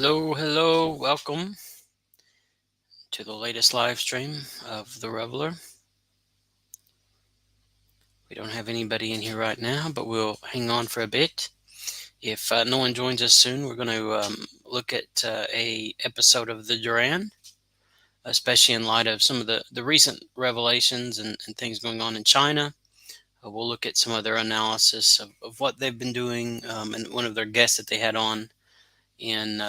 Hello, hello, welcome to the latest live stream of The Reveler. We don't have anybody in here right now, but we'll hang on for a bit. If no one joins us soon, we're going to look at a episode of the Duran, especially in light of some of the recent revelations and things going on in China. We'll look at some of their analysis of what they've been doing, and one of their guests that they had on in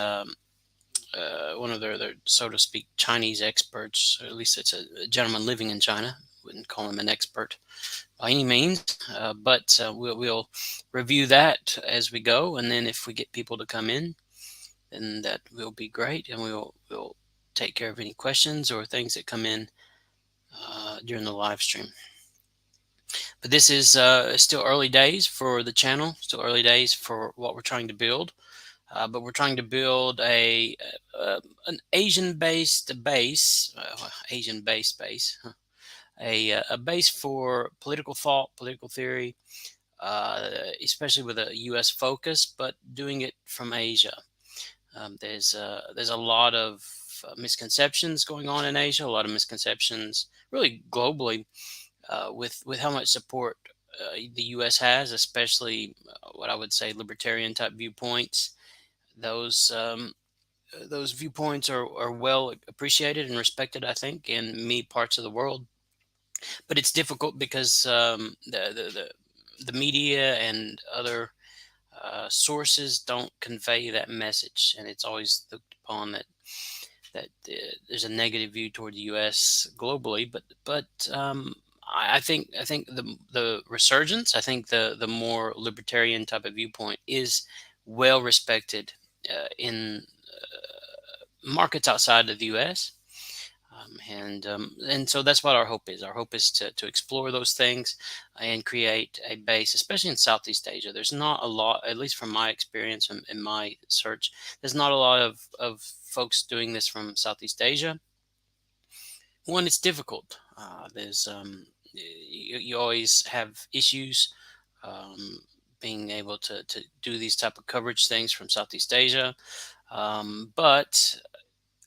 one of their, so to speak, Chinese experts, or at least it's a gentleman living in China. Wouldn't call him an expert by any means, but we'll review that as we go, and then if we get people to come in, then that will be great, and we'll take care of any questions or things that come in during the live stream. But this is still early days for the channel, still early days for what we're trying to build. But we're trying to build an Asian-based base, Asian-based base, a base for political thought, political theory, especially with a U.S. focus, but doing it from Asia. There's a lot of misconceptions going on in Asia, a lot of misconceptions really globally with how much support the U.S. has, especially what I would say libertarian type viewpoints. Those viewpoints are well appreciated and respected, I think, in many parts of the world. But it's difficult because the media and other sources don't convey that message, and it's always looked upon that there's a negative view toward the U.S. globally. But I think the resurgence, I think the more libertarian type of viewpoint is well respected in markets outside of the U.S. And so that's what our hope is. Our hope is to explore those things and create a base, especially in Southeast Asia. There's not a lot, at least from my experience and in my search, there's not a lot of folks doing this from Southeast Asia. One, it's difficult. There's you always have issues being able to do these type of coverage things from Southeast Asia. But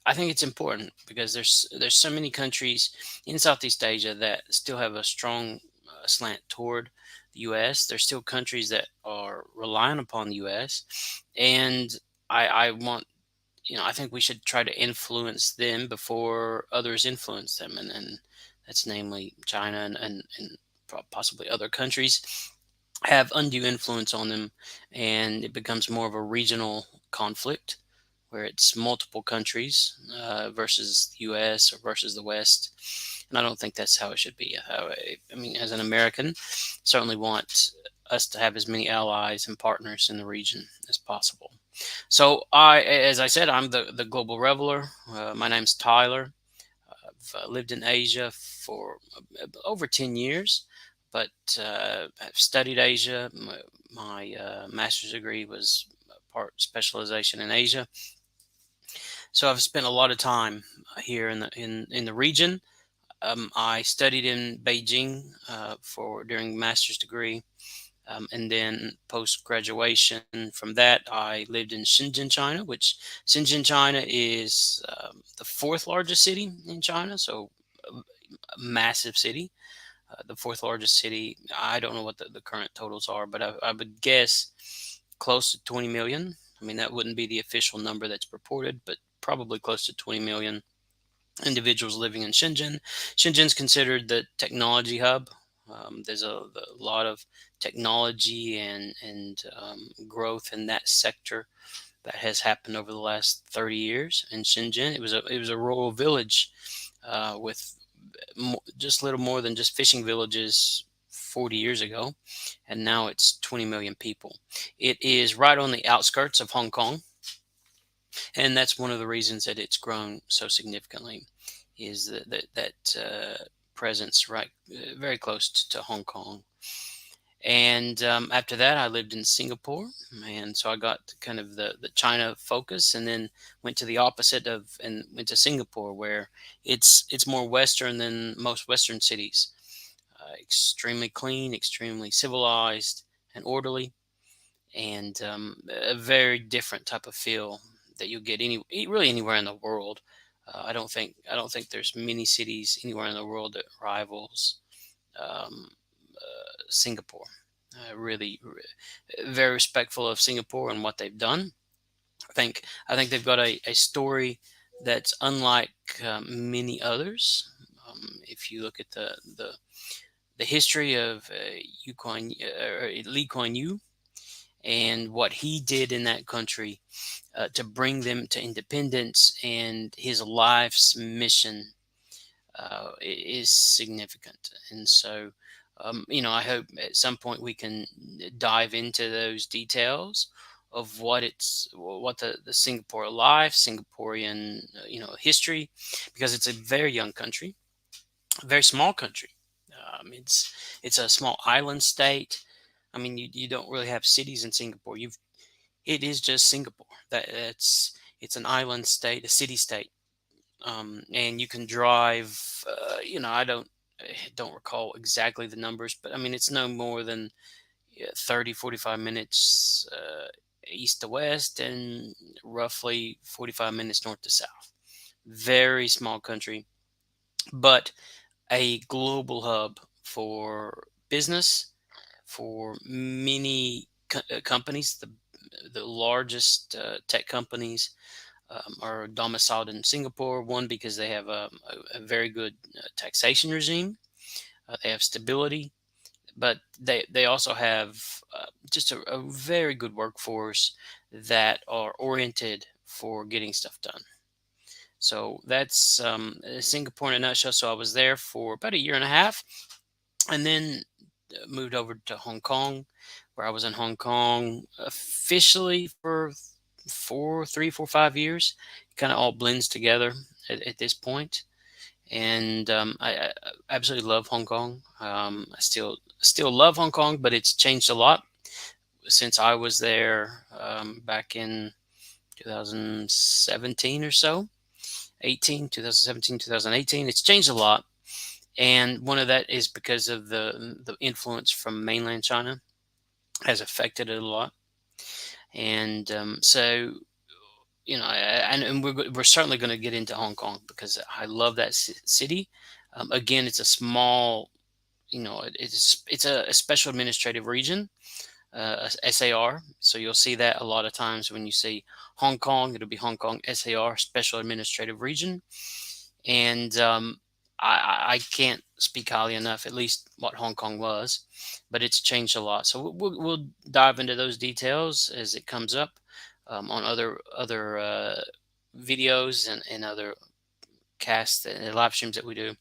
I think it's important because there's so many countries in Southeast Asia that still have a strong slant toward the U.S. There's still countries that are relying upon the U.S. And I want, I think we should try to influence them before others influence them, and that's namely China and possibly other countries have undue influence on them, and it becomes more of a regional conflict where it's multiple countries versus the U.S. or versus the West. And I don't think that's how it should be. I mean, as an American, certainly want us to have as many allies and partners in the region as possible. So as I said, I'm the Global Reveler. My name's Tyler. I've lived in Asia for over 10 years, but I've studied Asia. My master's degree was part specialization in Asia. So I've spent a lot of time here in the region. I studied in Beijing during master's degree, and then post graduation from that, I lived in Shenzhen, China. Which Shenzhen, China is the fourth largest city in China, so a massive city. The fourth largest city. I don't know what the current totals are, but I would guess close to 20 million. I mean, that wouldn't be the official number that's purported, but probably close to 20 million individuals living in Shenzhen. Shenzhen's considered the technology hub. There's a lot of technology and growth in that sector that has happened over the last 30 years in Shenzhen. It was a rural village with just a little more than just fishing villages 40 years ago, and now it's 20 million people. It is right on the outskirts of Hong Kong, and that's one of the reasons that it's grown so significantly, is that presence right very close to Hong Kong. And after that, I lived in Singapore, and so I got kind of the China focus, and then went to the opposite and went to Singapore, where it's more Western than most Western cities. Extremely clean, extremely civilized and orderly, and a very different type of feel that you'll get really anywhere in the world. I don't think there's many cities anywhere in the world that rivals um, Singapore. Really, very respectful of Singapore and what they've done. I think they've got a story that's unlike many others. If you look at the history of Lee Kuan Yew and what he did in that country to bring them to independence, and his life's mission is significant. And so, I hope at some point we can dive into those details of what the Singapore life, Singaporean, history, because it's a very young country, a very small country. It's a small island state. I mean, you don't really have cities in Singapore. It is just Singapore. It's an island state, a city state, and you can drive. I don't recall exactly the numbers, but I mean it's no more than 30, 45 minutes east to west, and roughly 45 minutes north to south. Very small country, but a global hub for business, for many companies. The largest tech companies are domiciled in Singapore. One, because they have a very good taxation regime. They have stability, but they also have just a very good workforce that are oriented for getting stuff done. So that's Singapore in a nutshell. So I was there for about a year and a half, and then moved over to Hong Kong, where I was in Hong Kong officially for 5 years. It kind of all blends together at this point, and I absolutely love Hong Kong. I still love Hong Kong, but it's changed a lot since I was there back in 2017 or so, 2017, 2018. It's changed a lot, and one of that is because of the influence from mainland China has affected it a lot. And so, and we're certainly going to get into Hong Kong because I love that city. Again, it's a small, it's a special administrative region, SAR. So you'll see that a lot of times when you see Hong Kong, it'll be Hong Kong SAR, Special Administrative Region. And I can't speak highly enough, at least what Hong Kong was, but it's changed a lot. So we'll dive into those details as it comes up on other videos and other casts and live streams that we do.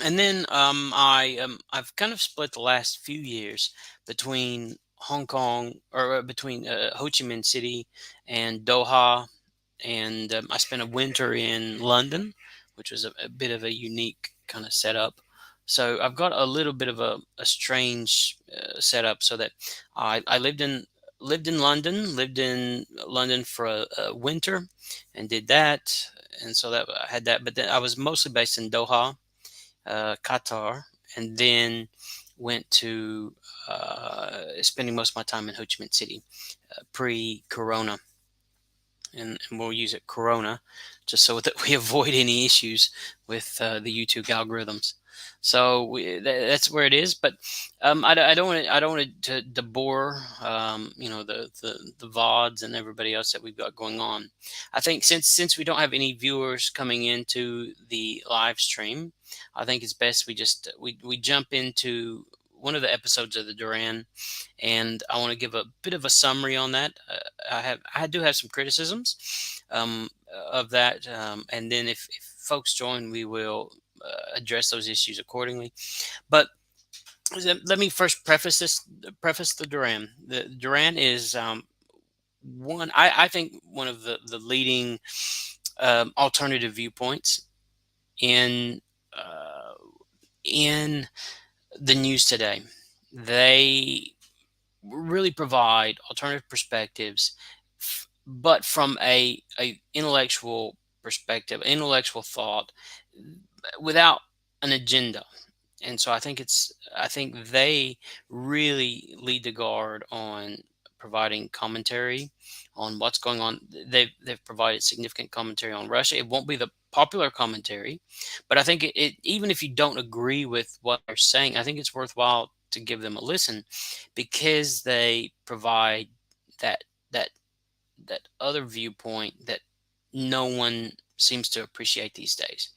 And then I've kind of split the last few years between Hong Kong, or between Ho Chi Minh City and Doha, and I spent a winter in London, which was a bit of a unique kind of setup. So I've got a little bit of a strange setup, so that I lived in London for a winter, and did that, and so that I had that. But then I was mostly based in Doha, Qatar, and then went to spending most of my time in Ho Chi Minh City pre-Corona, and we'll use it Corona just so that we avoid any issues with the YouTube algorithms. So that's where it is. But I don't want to bore the VODs and everybody else that we've got going on. I think since we don't have any viewers coming into the live stream, I think it's best we jump into one of the episodes of the Duran, and I want to give a bit of a summary on that. I do have some criticisms of that, and then if folks join, we will address those issues accordingly. But let me first preface the Duran. The Duran is I think one of the leading alternative viewpoints in the news today. They really provide alternative perspectives, but from a intellectual perspective, intellectual thought, without an agenda. And so I think they really lead the guard on providing commentary on what's going on. They've provided significant commentary on Russia. It won't be the popular commentary, but I think even if you don't agree with what they're saying, I think it's worthwhile to give them a listen, because they provide that that that other viewpoint that no one seems to appreciate these days.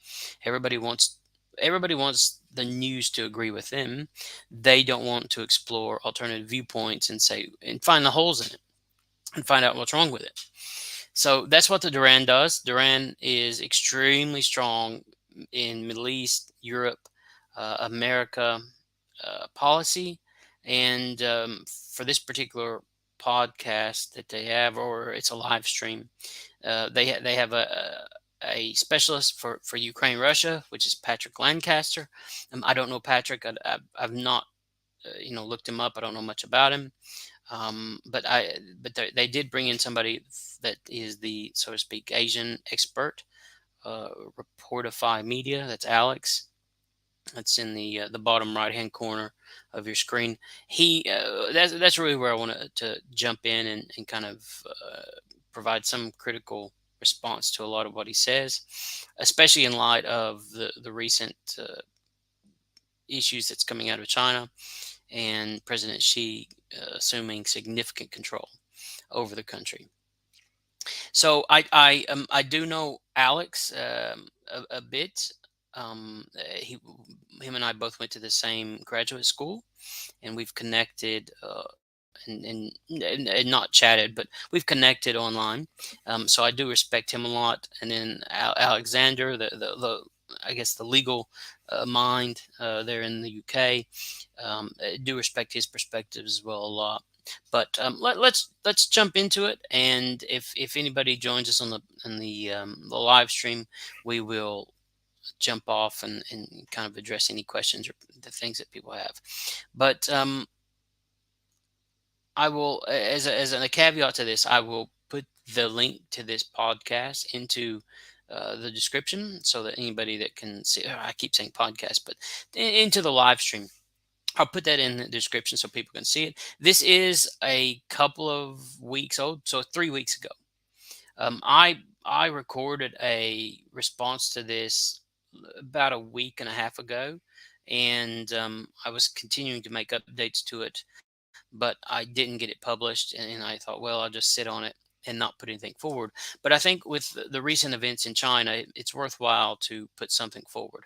Everybody wants everybody wants the news to agree with them. They don't want to explore alternative viewpoints and say and find the holes in it and find out what's wrong with it. So that's what the Duran does. Duran is extremely strong in Middle East, Europe, America policy, and for this particular podcast that they have, or it's a live stream, they have a specialist for Ukraine Russia, which is Patrick Lancaster. I don't know Patrick. I've not looked him up. I don't know much about him. But they did bring in somebody that is the, so to speak, Asian expert. Reporterfy Media. That's Alex. That's in the bottom right hand corner of your screen. That's really where I want to jump in and kind of provide some critical response to a lot of what he says, especially in light of the recent issues that's coming out of China and President Xi assuming significant control over the country. So I do know Alex a bit. Him and I both went to the same graduate school, and we've connected and not chatted, but we've connected online. So I do respect him a lot. And then Alexander, the I guess the legal mind there in the UK, I do respect his perspective as well a lot. But let's jump into it. And if anybody joins us on the live stream, we will jump off and kind of address any questions or the things that people have. But I will, as a caveat to this, I will put the link to this podcast into the description so that anybody that can see, I keep saying podcast, but into the live stream. I'll put that in the description so people can see it. This is a couple of weeks old, so 3 weeks ago. I recorded a response to this about a week and a half ago, and I was continuing to make updates to it, but I didn't get it published, and I thought, well, I'll just sit on it and not put anything forward. But I think with the recent events in China, it's worthwhile to put something forward.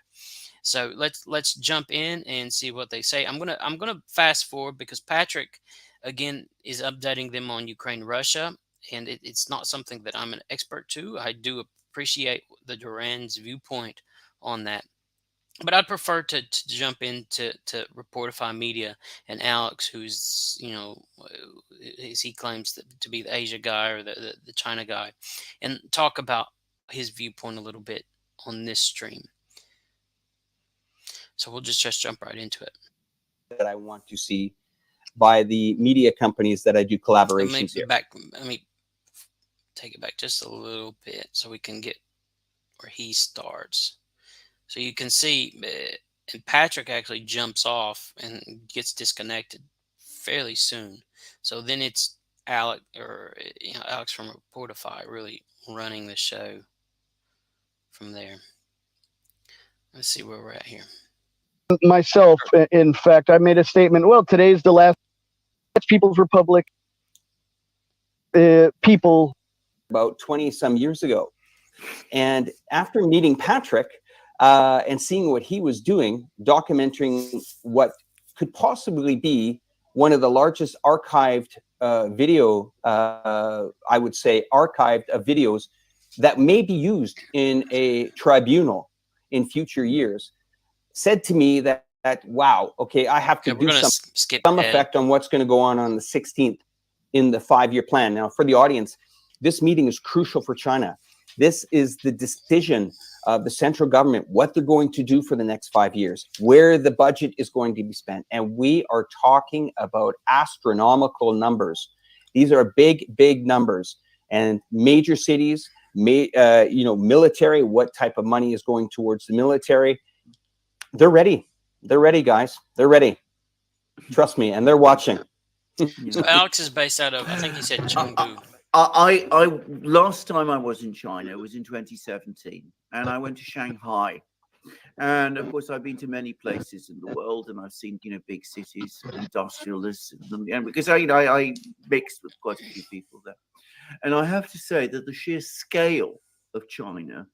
So let's jump in and see what they say. I'm gonna fast forward because Patrick again is updating them on Ukraine Russia, and it's not something that I'm an expert to. I do appreciate the Duran's viewpoint on that, but I'd prefer to jump into Reporterfy Media and Alex, who's as he claims to be the Asia guy or the China guy, and talk about his viewpoint a little bit on this stream. So we'll just jump right into it. That I want to see by the media companies that I do collaborations here. Let me take it back just a little bit so we can get where he starts. So you can see, and Patrick actually jumps off and gets disconnected fairly soon. So then it's Alex from Reporterfy really running the show from there. Let's see where we're at here. Myself, in fact, I made a statement. Well, today's the last People's Republic. People about 20 some years ago, and after meeting Patrick and seeing what he was doing, documenting what could possibly be one of the largest archived video, I would say archived of videos that may be used in a tribunal in future years, said to me that wow, okay, I have to do some effect on what's going to go on the 16th in the 5-year plan. Now, for the audience, this meeting is crucial for China. This is the decision of the central government, what they're going to do for the next 5 years, where the budget is going to be spent. And we are talking about astronomical numbers. These are big, big numbers. And major cities, military, what type of money is going towards the military. They're ready. They're ready, guys. They're ready. Trust me. And they're watching. So Alex is based out of, I think he said Chengdu. I last time I was in China was in 2017, and I went to Shanghai. And of course, I've been to many places in the world, and I've seen big cities, industrialists, and because I mixed with quite a few people there, and I have to say that the sheer scale of China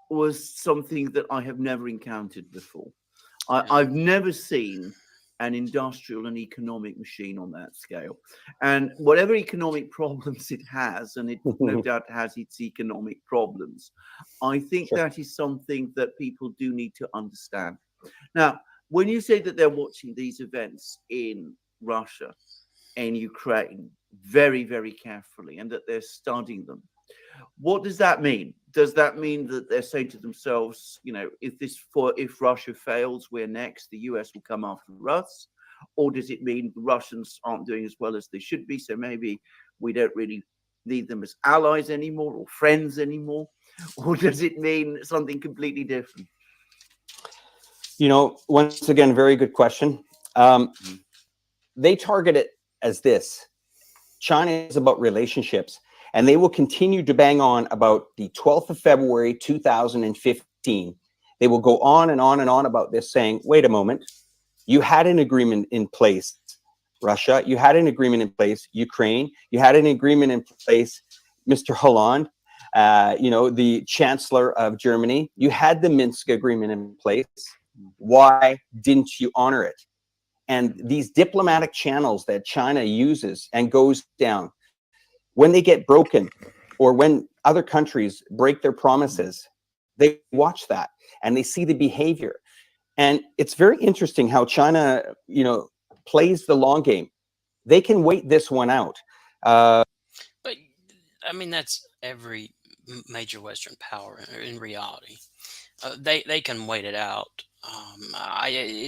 was something that I have never encountered before. Yeah. I've never seen an industrial and economic machine on that scale. And whatever economic problems it has, and it no doubt has its economic problems, I think Sure. that is something that people do need to understand. Now, when you say that they're watching these events in Russia and Ukraine very, very carefully and that they're studying them, what does that mean? Does that mean that they're saying to themselves, if Russia fails, we're next, the US will come after us? Or does it mean the Russians aren't doing as well as they should be, so maybe we don't really need them as allies anymore or friends anymore? Or does it mean something completely different? Once again, very good question. Mhm. They target it as this: China is about relationships, and they will continue to bang on about the 12th of February 2015. They will go on and on and on about this, saying, wait a moment, you had an agreement in place, Russia, you had an agreement in place, Ukraine, you had an agreement in place, Mr. Hollande, the Chancellor of Germany, you had the Minsk agreement in place. Why didn't you honor it? And these diplomatic channels that China uses and goes down, when they get broken or when other countries break their promises, they watch that and they see the behavior. And it's very interesting how China, plays the long game. They can wait this one out. But I mean, that's every major Western power in reality. They can wait it out.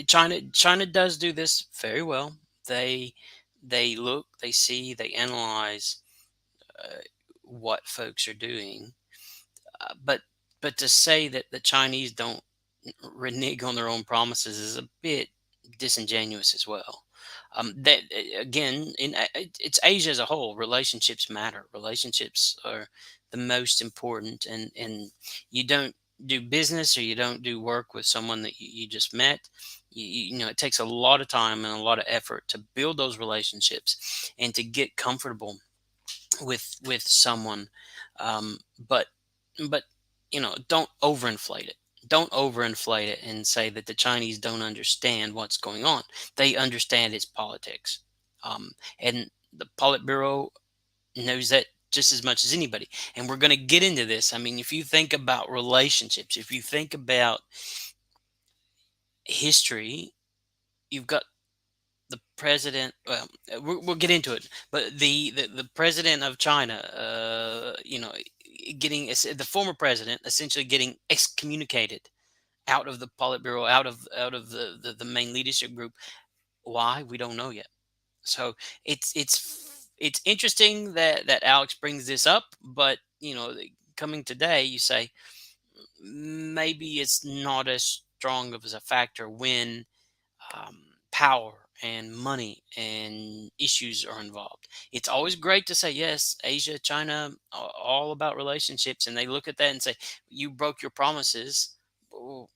China does do this very well. They they look, they see, they analyze uh, what folks are doing. But to say that the Chinese don't renege on their own promises is a bit disingenuous as well. That again, it's Asia as a whole. Relationships matter. Relationships are the most important, and you don't do business or you don't do work with someone that you just met. It takes a lot of time and a lot of effort to build those relationships and to get comfortable with someone. But don't overinflate it. Don't overinflate it and say that the Chinese don't understand what's going on. They understand its politics, and the Politburo knows that just as much as anybody. And we're going to get into this. I mean, if you think about relationships, if you think about history, you've got the president. Well, we'll get into it, but the president of China, getting the former president essentially getting excommunicated out of the Politburo, out of the main leadership group. Why, we don't know yet. So it's interesting that Alex brings this up, but coming today, you say maybe it's not as strong of as a factor when um, power and money and issues are involved. It's always great to say, yes, Asia, China, all about relationships. And they look at that and say, you broke your promises. Well,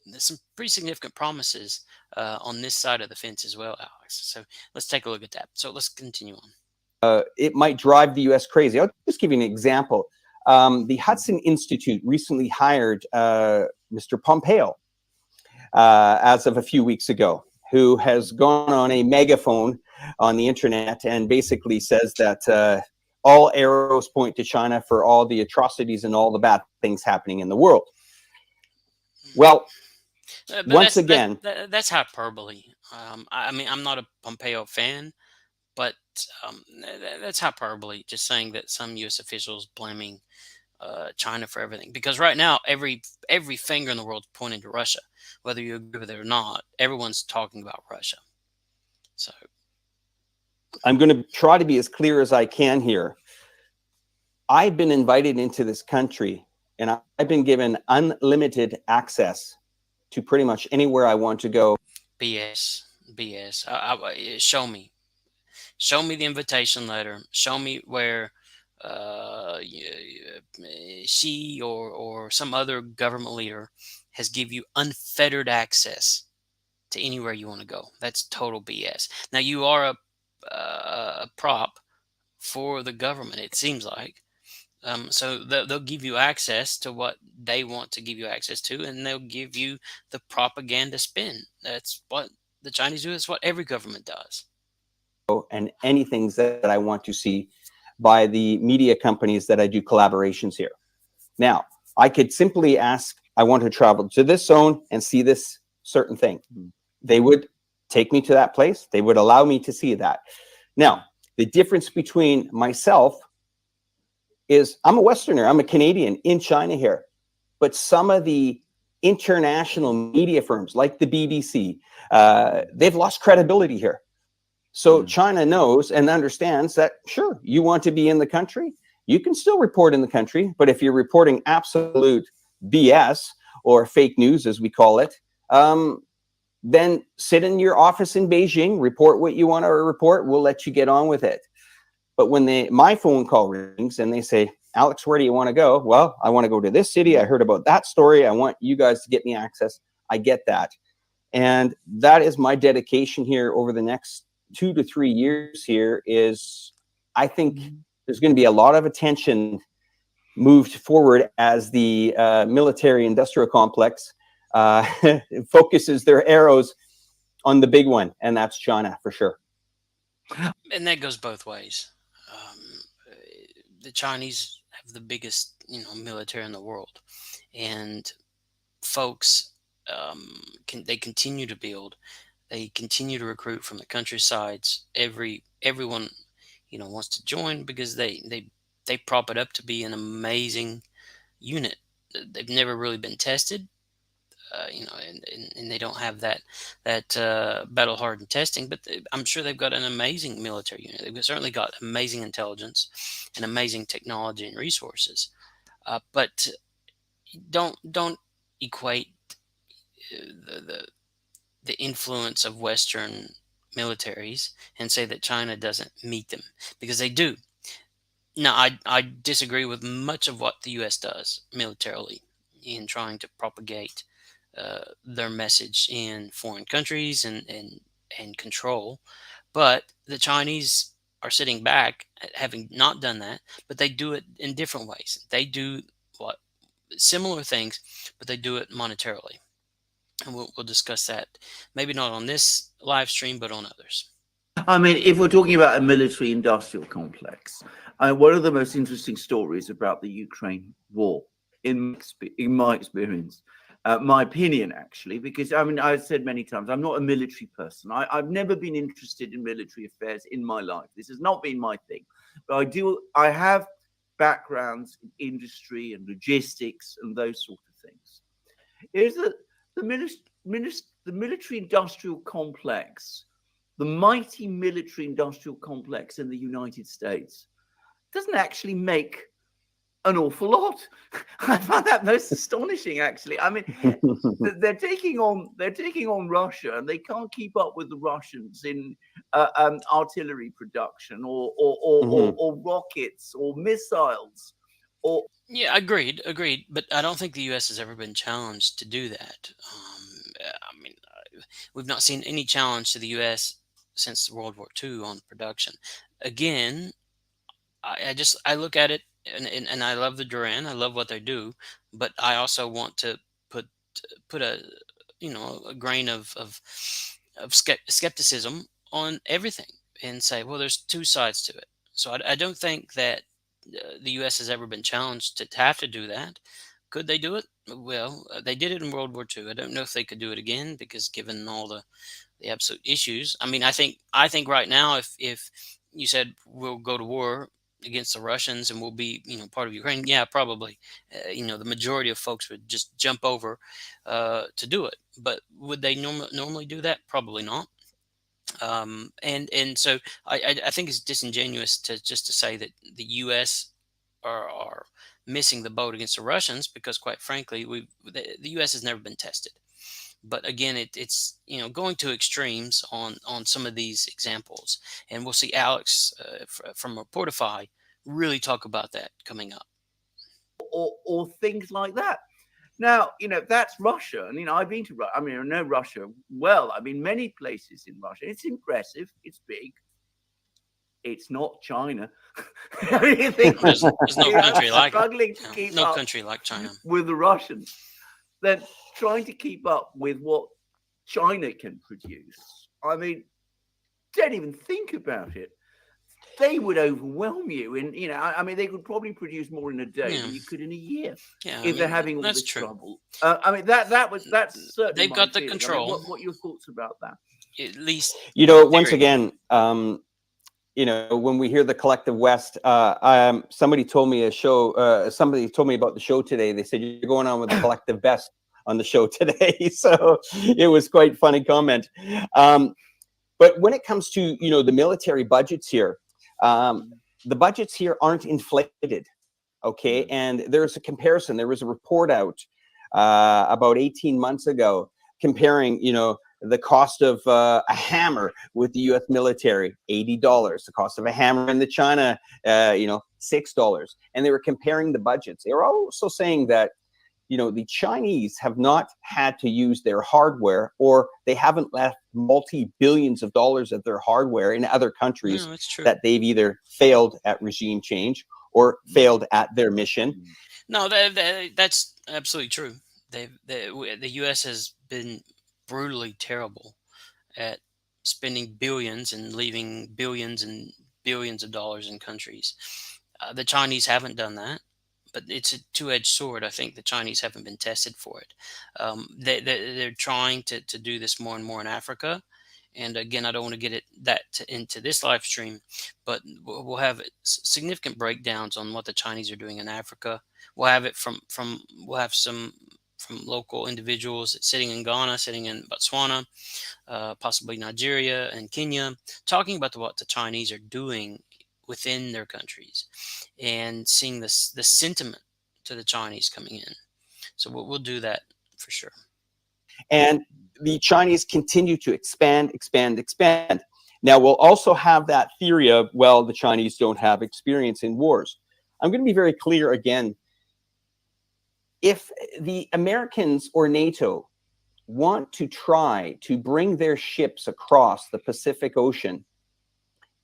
there's some pretty significant promises on this side of the fence as well, Alex. So let's take a look at that. So let's continue on. It might drive the US crazy. I'll just give you an example. The Hudson Institute recently hired Mr. Pompeo as of a few weeks ago, who has gone on a megaphone on the internet and basically says that all arrows point to China for all the atrocities and all the bad things happening in the world. Well, once again, that's hyperbole. I mean, I'm not a Pompeo fan, but that's hyperbole. Just saying that some U.S. officials blaming China for everything, because right now every finger in the world is pointing to Russia, whether you agree with it or not. Everyone's talking about Russia. So I'm going to try to be as clear as I can here. I've been invited into this country, and I've been given unlimited access to pretty much anywhere I want to go. BS. Show me the invitation letter. Show me where Xi or some other government leader has give you unfettered access to anywhere you want to go. That's total BS. Now you are a prop for the government, it seems like. So they'll give you access to what they want to give you access to, and they'll give you the propaganda spin. That's what the Chinese do. That's what every government does. And anything that I want to see by the media companies that I do collaborations here. Now, I could simply ask, I want to travel to this zone and see this certain thing. They would take me to that place. They would allow me to see that. Now, the difference between myself is I'm a Westerner, I'm a Canadian in China here, but some of the international media firms like the BBC, they've lost credibility here. So China knows and understands that, sure, you want to be in the country, you can still report in the country, but if you're reporting absolute BS or fake news, as we call it, then sit in your office in Beijing, report what you want to report, we'll let you get on with it. But when my phone call rings and they say, Alex, where do you want to go? Well, I want to go to this city. I heard about that story. I want you guys to get me access. I get that. And that is my dedication here over the next 2 to 3 years here is I think there's going to be a lot of attention moved forward as the military industrial complex focuses their arrows on the big one, and that's China for sure. And that goes both ways. The Chinese have the biggest, military in the world, and folks they continue to build. They continue to recruit from the countrysides. Everyone, wants to join because they prop it up to be an amazing unit. They've never really been tested, and they don't have that battle hardened testing. But I'm sure they've got an amazing military unit. They've certainly got amazing intelligence and amazing technology and resources. But don't equate the influence of Western militaries and say that China doesn't meet them, because they do. Now, I disagree with much of what the U.S. does militarily in trying to propagate their message in foreign countries and control. But the Chinese are sitting back, having not done that, but they do it in different ways. They do similar things, but they do it monetarily. And we'll discuss that, maybe not on this live stream, but on others. I mean, if we're talking about a military industrial complex, one of the most interesting stories about the Ukraine war, in my experience, my opinion, actually, because I mean, I've said many times, I'm not a military person. I've never been interested in military affairs in my life. This has not been my thing. But I have backgrounds in industry and logistics and those sort of things. Is that the military industrial complex, the mighty military industrial complex in the United States, doesn't actually make an awful lot. I find that most astonishing, actually. I mean, they're taking on Russia, and they can't keep up with the Russians in artillery production or rockets or missiles. Yeah, agreed. But I don't think the U.S. has ever been challenged to do that. I mean, we've not seen any challenge to the U.S. since World War II on production. Again, I look at it and I love the Duran. I love what they do, but I also want to put a a grain of skepticism on everything and say, well, there's two sides to it. So I don't think that the U.S. has ever been challenged to have to do that. Could they do it? Well, they did it in World War II. I don't know if they could do it again, because given all the absolute issues. I mean, I think right now, if you said we'll go to war against the Russians and we'll be part of Ukraine, yeah, probably the majority of folks would just jump over to do it. But would they normally do that? Probably not. And so I think it's disingenuous to say that the U.S. are missing the boat against the Russians, because quite frankly, the U.S. has never been tested. But again, it's going to extremes on some of these examples, and we'll see Alex from Reporterfy really talk about that coming up. or things like that. Now, that's Russia. And, I've been to Russia. I mean, I know Russia well. I've been many places in Russia. It's impressive. It's big. It's not China. I think, There's no country like struggling to keep no up country like China. with the Russians. Then trying to keep up with what China can produce. I mean, don't even think about it. They would overwhelm you. And, I mean, they could probably produce more in a day than you could in a year if they're having all this trouble. I mean, that's certainly they've got the feeling. control. I mean, what are your thoughts about that? At least, once again, when we hear the collective West, somebody told me somebody told me about the show today. They said, you're going on with the collective best on the show today. So it was quite funny comment. But when it comes to, the military budgets here, the budgets here aren't inflated. Okay. And there's a comparison. There was a report out about 18 months ago comparing, the cost of a hammer with the U.S. military, $80. The cost of a hammer in the China, $6. And they were comparing the budgets. They were also saying that, the Chinese have not had to use their hardware, or they haven't left multi-billions of dollars of their hardware in other countries that they've either failed at regime change or failed at their mission. No, that's absolutely true. The U.S. has been brutally terrible at spending billions and leaving billions and billions of dollars in countries. The Chinese haven't done that, but it's a two-edged sword. I think the Chinese haven't been tested for it. They're trying to do this more and more in Africa. And again, I don't want to get into this live stream, but we'll have significant breakdowns on what the Chinese are doing in Africa. We'll have it we'll have some from local individuals sitting in Ghana, sitting in Botswana, possibly Nigeria and Kenya, talking about what the Chinese are doing within their countries and seeing the sentiment to the Chinese coming in. So we'll do that for sure. And the Chinese continue to expand. Now, we'll also have that theory of, well, the Chinese don't have experience in wars. I'm going to be very clear again. If the Americans or NATO want to try to bring their ships across the Pacific Ocean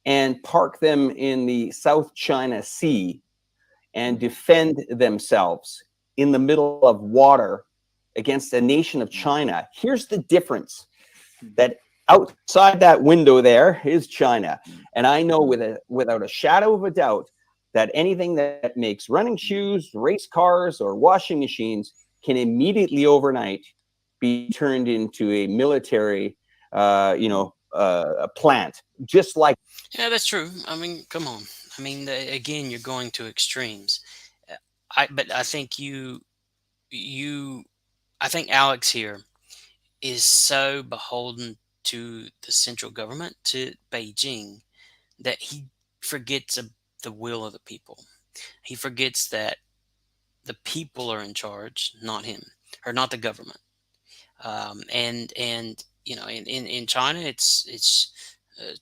and park them in the South China Sea and defend themselves in the middle of water against a nation of China, here's the difference. That outside that window there is China. And I know without a shadow of a doubt that anything that makes running shoes, race cars, or washing machines can immediately overnight be turned into a military, a plant, just like. Yeah, that's true. I mean, come on. I mean, again, you're going to extremes. But I think I think Alex here is so beholden to the central government, to Beijing, that he forgets the will of the people. He forgets that the people are in charge, not him, or not the government. And in China, it's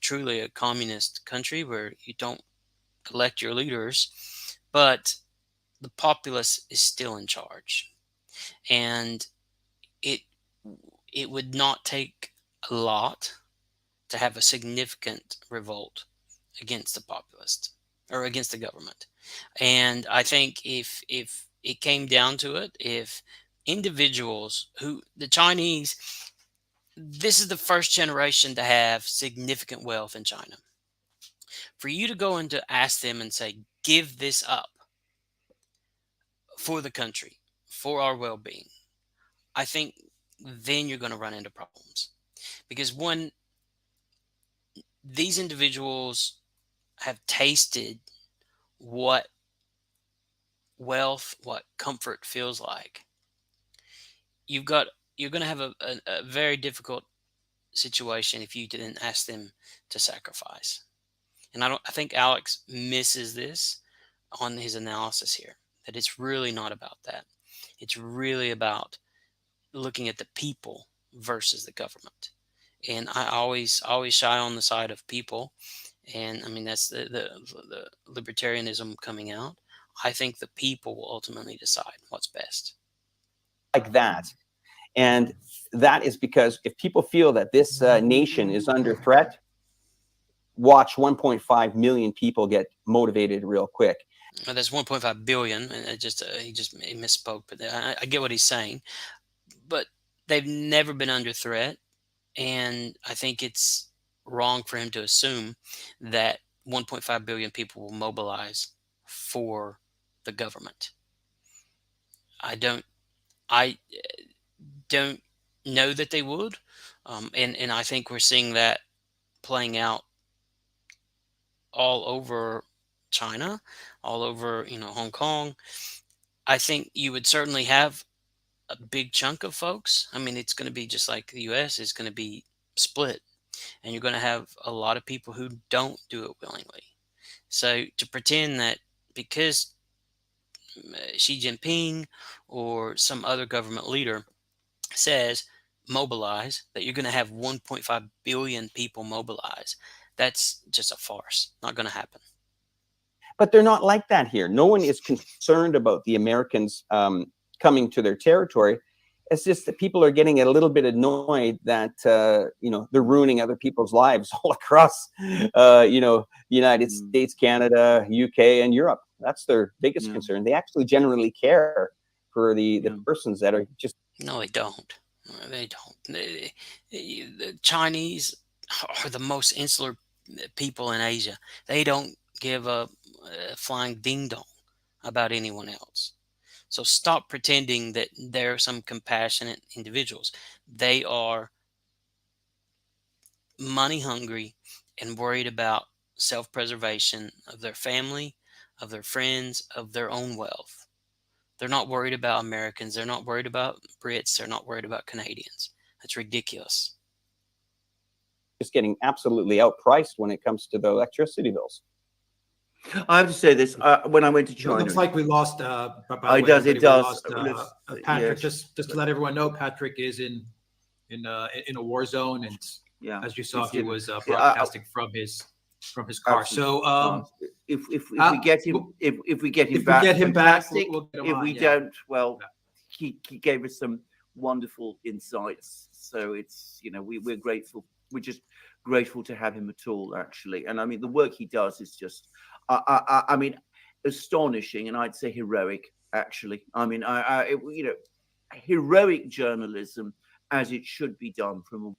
truly a communist country where you don't elect your leaders, but the populace is still in charge. And it would not take a lot to have a significant revolt against the populist or against the government. And I think if it came down to it, if individuals who the Chinese, this is the first generation to have significant wealth in China. For you to go and to ask them and say, give this up for the country, for our well-being, I think then you're going to run into problems. Because when these individuals have tasted what wealth, what comfort feels like, you're going to have a very difficult situation if you didn't ask them to sacrifice. And I think Alex misses this on his analysis here, that it's really not about that. It's really about looking at the people versus the government. And I always shy on the side of people. And I mean, that's the libertarianism coming out. I think the people will ultimately decide what's best. Like that. And that is because if people feel that this nation is under threat, watch 1.5 million people get motivated real quick. Well, there's 1.5 billion, and he misspoke, but I get what he's saying. But they've never been under threat, and I think it's wrong for him to assume that 1.5 billion people will mobilize for the government. I don't. I don't know that they would, and I think we're seeing that playing out all over China, all over Hong Kong. I think you would certainly have a big chunk of folks. I mean, it's going to be just like the U.S. is going to be split, and you're going to have a lot of people who don't do it willingly. So to pretend that because Xi Jinping or some other government leader says mobilize, that you're going to have 1.5 billion people mobilize, that's just a farce. Not going to happen. But they're not like that here. No one is concerned about the Americans coming to their territory. It's just that people are getting a little bit annoyed that they're ruining other people's lives all across the United States, Canada, UK, and Europe. That's their biggest concern. They actually generally care for the persons that are just... No, they don't. They don't. The Chinese are the most insular people in Asia. They don't give a flying ding dong about anyone else. So stop pretending that they're some compassionate individuals. They are money hungry and worried about self-preservation of their family, of their friends, of their own wealth. They're not worried about Americans. They're not worried about Brits. They're not worried about Canadians. That's ridiculous. Just getting absolutely outpriced when it comes to the electricity bills. I have to say this. When I went to China, it looks like we lost. It does. It does. Patrick, just to let everyone know, Patrick is in a war zone, and as you saw, he was broadcasting from his car. Absolutely. So if we get him, if we get him back, fantastic. If we don't, well, he gave us some wonderful insights. So it's we're grateful. We're just grateful to have him at all, actually. And I mean, the work he does is just. I mean, astonishing, and I'd say heroic. Actually, I mean, heroic journalism as it should be done. From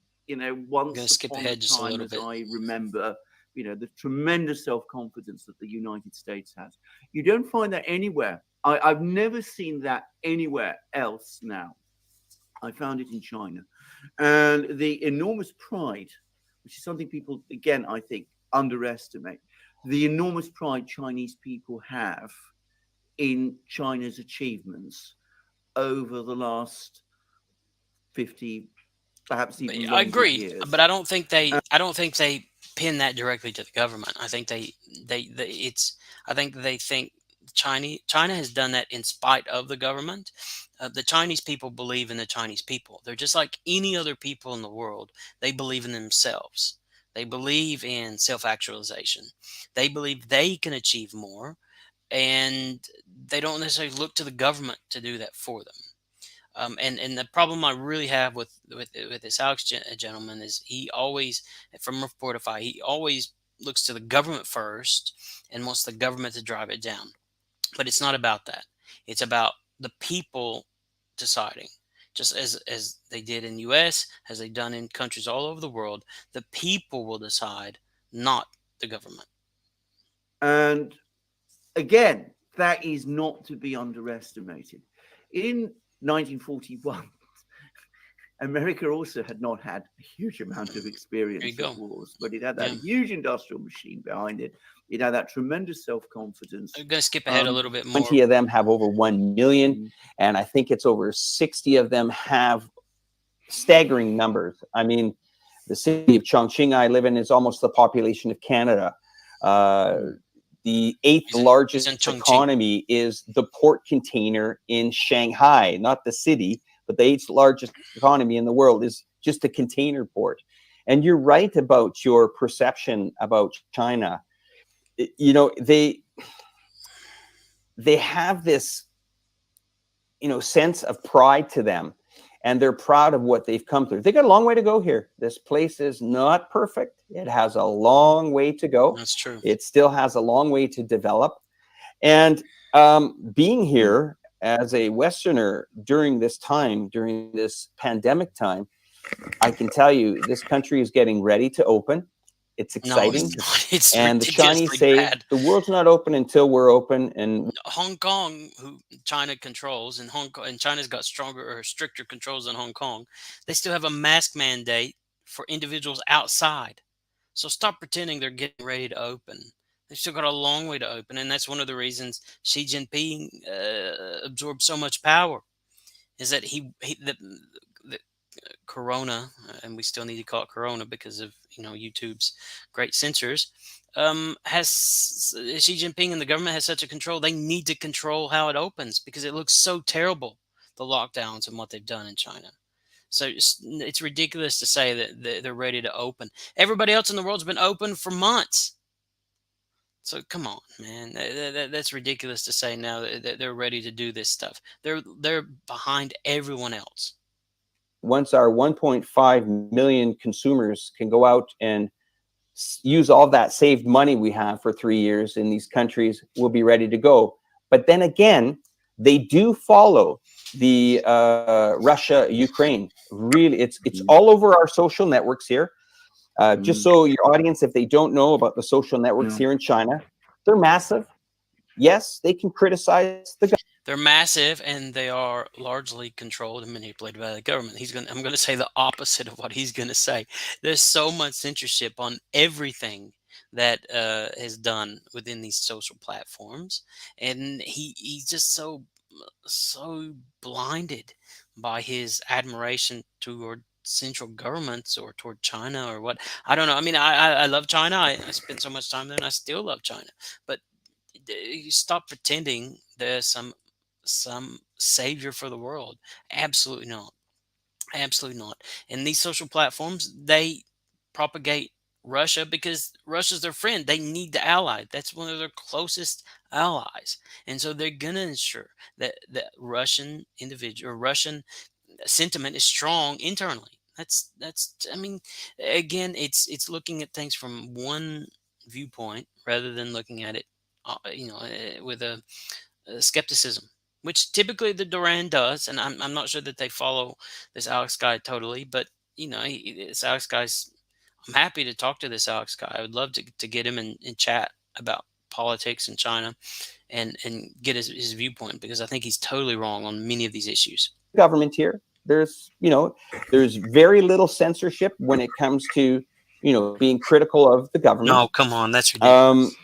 once upon a time, as I remember, the tremendous self-confidence that the United States has. You don't find that anywhere. I've never seen that anywhere else. Now, I found it in China, and the enormous pride, which is something people, again, I think, underestimate. The enormous pride Chinese people have in China's achievements over the last 50, perhaps even longer I agree, years. But I don't think they pin that directly to the government. I think they think China has done that in spite of the government. The Chinese people believe in the Chinese people. They're just like any other people in the world. They believe in themselves. They believe in self-actualization. They believe they can achieve more, and they don't necessarily look to the government to do that for them. And the problem I really have with this Alex gentleman is he always, from Reporterfy, he always looks to the government first and wants the government to drive it down. But it's not about that. It's about the people deciding. Just as they did in the U.S., as they've done in countries all over the world, the people will decide, not the government. And again, that is not to be underestimated. In 1941, America also had not had a huge amount of experience with wars, but it had that huge industrial machine behind it. It had that tremendous self-confidence. I'm going to skip ahead a little bit more. 20 of them have over 1 million, and I think it's over 60 of them have staggering numbers. I mean, the city of Chongqing I live in is almost the population of Canada. The 8th largest economy is the port container in Shanghai, not the city, but the 8th largest economy in the world is just a container port. And you're right about your perception about China. You know, they have this, you know, sense of pride to them, and they're proud of what they've come through. They got a long way to go here. This place is not perfect. It has a long way to go. That's true. It still has a long way to develop. And being here as a Westerner during this time, during this pandemic time, I can tell you this country is getting ready to open. It's exciting. No, it's not. It's And the Chinese ridiculously say bad. the world's not open until we're open. And Hong Kong, who China controls, and China's got stronger or stricter controls than Hong Kong, they still have a mask mandate for individuals outside. So stop pretending they're getting ready to open. They've still got a long way to open, and that's one of the reasons Xi Jinping absorbed so much power. Is that the Corona, and we still need to call it Corona because of YouTube's great censors. Has Xi Jinping and the government has such a control? They need to control how it opens because it looks so terrible, the lockdowns and what they've done in China. So it's ridiculous to say that they're ready to open. Everybody else in the world's been open for months. So come on, man. That's ridiculous to say now that they're ready to do this stuff. They're behind everyone else. Once our 1.5 million consumers can go out and use all that saved money we have for 3 years in these countries, we'll be ready to go. But then again, they do follow the Russia, Ukraine. Really, it's all over our social networks here. Just so your audience, if they don't know about the social networks here in China, they're massive. Yes, they can criticize the government. They're massive, and they are largely controlled and manipulated by the government. I'm going to say the opposite of what he's going to say. There's so much censorship on everything that is done within these social platforms, and he's just so blinded by his admiration toward central governments or toward China or what. I don't know. I mean, I love China. I spent so much time there, and I still love China. But you stop pretending there's some savior for the world. Absolutely not. Absolutely not. And these social platforms, they propagate Russia because Russia's their friend. They need the ally. That's one of their closest allies. And so they're going to ensure that Russian sentiment is strong internally. That's I mean, again, it's looking at things from one viewpoint rather than looking at it with a skepticism, which typically the Duran does. And I'm not sure that they follow this Alex guy totally, but this Alex guy's, I'm happy to talk to this Alex guy. I would love to get him in chat about politics in China and get his viewpoint, because I think he's totally wrong on many of these issues. Government here, there's very little censorship when it comes to being critical of the government. No, come on, that's ridiculous.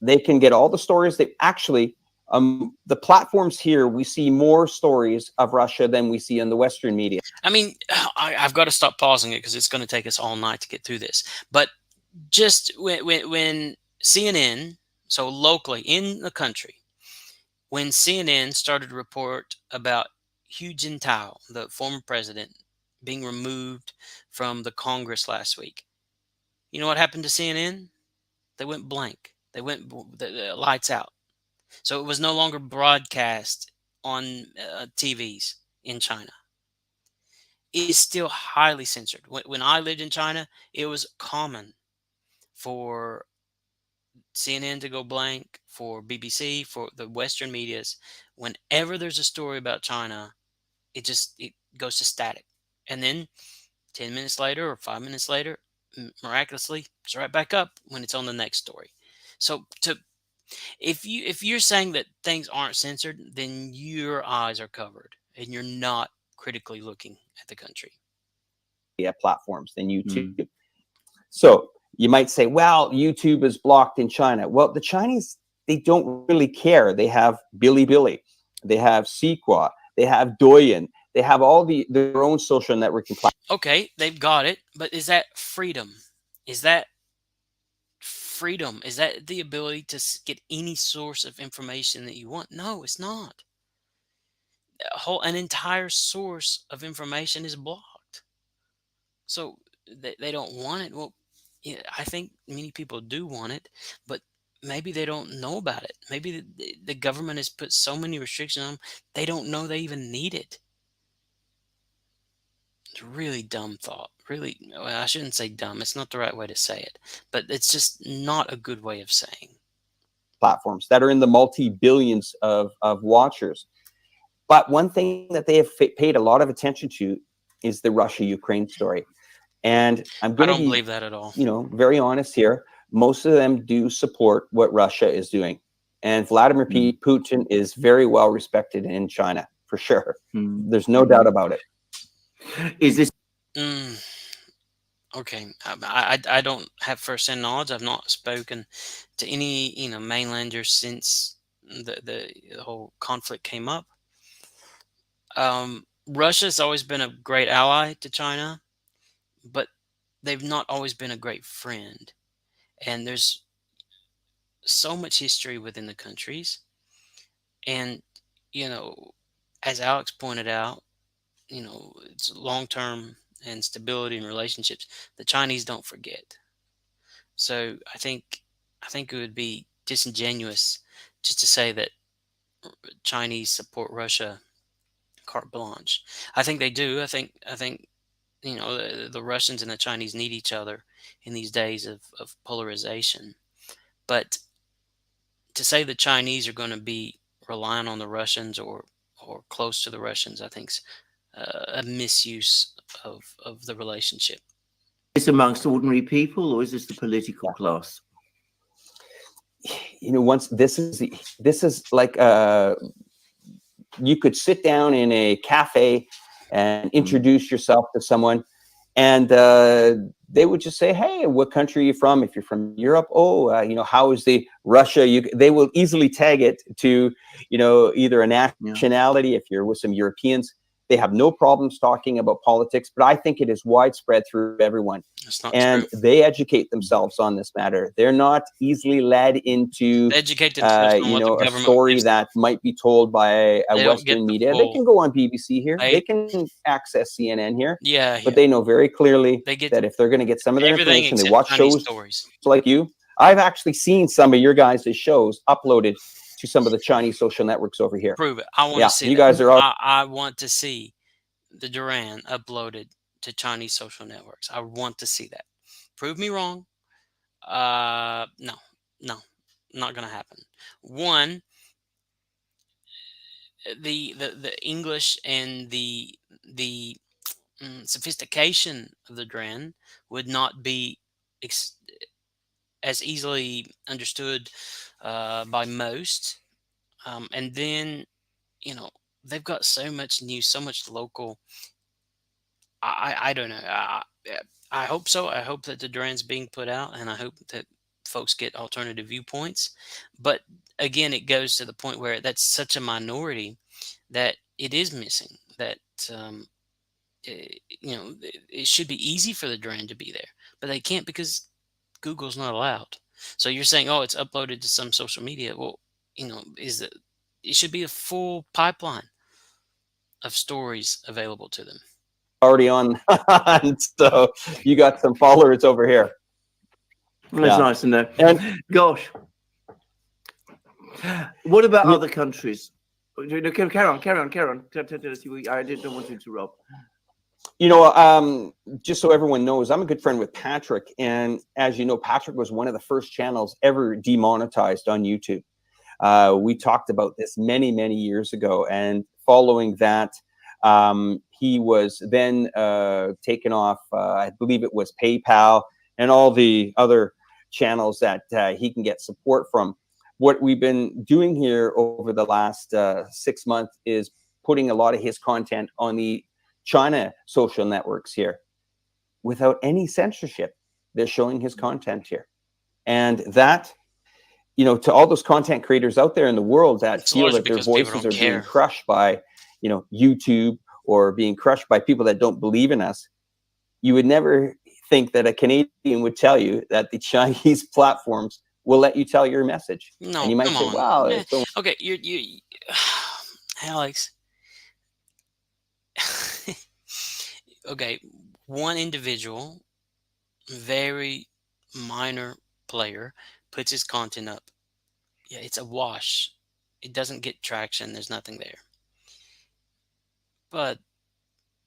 They can get all the stories. They actually the platforms here, we see more stories of Russia than we see in the Western media. I mean, I've got to stop pausing it because it's going to take us all night to get through this. But just when CNN, so locally in the country, when CNN started to report about Hu Jintao, the former president, being removed from the Congress last week, you know what happened to CNN? They went blank. They went the lights out. So it was no longer broadcast on TVs in China. It is still highly censored. When I lived in China, it was common for CNN to go blank, for BBC, for the Western medias. Whenever there's a story about China, it goes to static. And then 10 minutes later or 5 minutes later, miraculously, it's right back up when it's on the next story. So if you're saying that things aren't censored, then your eyes are covered and you're not critically looking at the country. Yeah, platforms than YouTube. So you might say, well, YouTube is blocked in China. Well, the Chinese, they don't really care. They have Bilibili, they have Sequoia, they have Douyin, they have all their own social networking platforms. Okay, they've got it, but is that freedom? Is that freedom? Is that the ability to get any source of information that you want? No, it's not. An entire source of information is blocked. So they don't want it. Well, yeah, I think many people do want it, but maybe they don't know about it. Maybe the government has put so many restrictions on them, they don't know they even need it. It's a really dumb thought. Really, well, I shouldn't say dumb. It's not the right way to say it, but it's just not a good way of saying. Platforms that are in the multi-billions of watchers. But one thing that they have paid a lot of attention to is the Russia-Ukraine story. And I'm I going to don't be, believe that at all. very honest here. Most of them do support what Russia is doing. And Vladimir Putin is very well respected in China, for sure. There's no doubt about it. Is this? Okay, I don't have first-hand knowledge. I've not spoken to any mainlanders since the whole conflict came up. Russia's always been a great ally to China, but they've not always been a great friend. And there's so much history within the countries. And, as Alex pointed out, it's long-term and stability in relationships. The Chinese don't forget. So I think it would be disingenuous just to say that Chinese support Russia carte blanche. I think they do. I think the Russians and the Chinese need each other in these days of polarization. But to say the Chinese are going to be relying on the Russians or close to the Russians, I think is a misuse of the relationship. Is this amongst ordinary people, or is this the political class? Once this is like you could sit down in a cafe and introduce yourself to someone, and they would just say, "Hey, what country are you from?" If you're from Europe, how is the Russia? They will easily tag it to either a nationality. If you're with some Europeans, they have no problems talking about politics. But I think it is widespread through everyone. That's not and true. They educate themselves on this matter. They're not easily led into educate themselves on what the a government story that might be told by a Western media. They can go on BBC here. They can access CNN here. Yeah, but they know very clearly get that if they're going to get some of their information, they watch Chinese shows stories like you. I've actually seen some of your guys' shows uploaded to some of the Chinese social networks over here. Prove it. I want to see you that. Guys are. I want to see the Duran uploaded to Chinese social networks. I want to see that. Prove me wrong. No, not gonna happen. One, the English and the sophistication of the Duran would not be as easily understood by most. And then, they've got so much news, so much local. I don't know. I hope so. I hope that the Duran's being put out, and I hope that folks get alternative viewpoints. But again, it goes to the point where that's such a minority that it is missing. That it should be easy for the Duran to be there, but they can't because Google's not allowed. So you're saying, oh, it's uploaded to some social media. Well, it should be a full pipeline of stories available to them. Already on, so you got some followers over here. That's nice to know. And gosh, what about other countries? Carry on. I didn't want to interrupt. Just so everyone knows, I'm a good friend with Patrick, and as you know, Patrick was one of the first channels ever demonetized on YouTube. We talked about this many years ago, and following that, he was then taken off, I believe it was PayPal and all the other channels that he can get support from. What we've been doing here over the last 6 months is putting a lot of his content on the China social networks here without any censorship. They're showing his content here. And that, to all those content creators out there in the world that feel that their voices are being crushed by YouTube or being crushed by people that don't believe in us, you would never think that a Canadian would tell you that the Chinese platforms will let you tell your message. No, and you might say, wow. Okay, you Alex. Okay, one individual very minor player puts his content up, yeah, it's a wash. It doesn't get traction. There's nothing there. But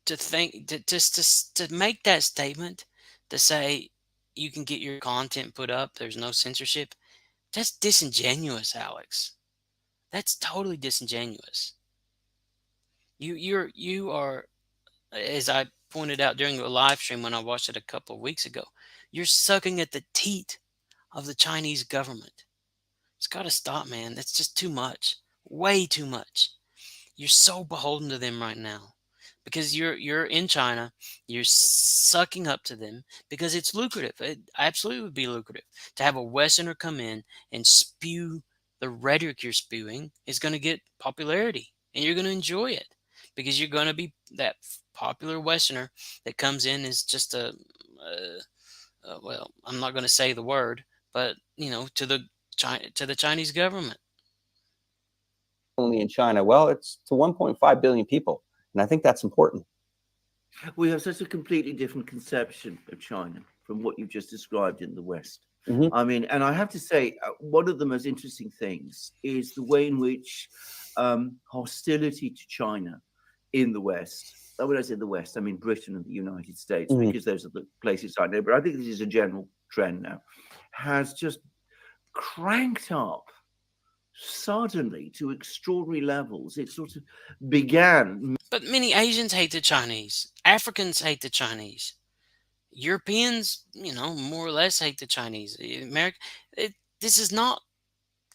to think to just to make that statement, to say you can get your content put up, there's no censorship, that's disingenuous, Alex. That's totally disingenuous. You are, as I pointed out during the live stream when I watched it a couple of weeks ago, you're sucking at the teat of the Chinese government. It's got to stop, man. That's just too much. Way too much. You're so beholden to them right now because you're in China. You're sucking up to them because it's lucrative. It absolutely would be lucrative to have a Westerner come in and spew the rhetoric you're spewing is going to get popularity, and you're going to enjoy it because you're going to be that popular Westerner that comes in is just well, I'm not going to say the word, but to the Chinese government. Only in China. Well, it's to 1.5 billion people, and I think that's important. We have such a completely different conception of China from what you've just described in the West. I mean, and I have to say, one of the most interesting things is the way in which hostility to China in the West, when I say the West, I mean Britain and the United States, because those are the places I know, but I think this is a general trend now, has just cranked up suddenly to extraordinary levels. It sort of began. But many Asians hate the Chinese. Africans hate the Chinese. Europeans, more or less hate the Chinese. America, this is not.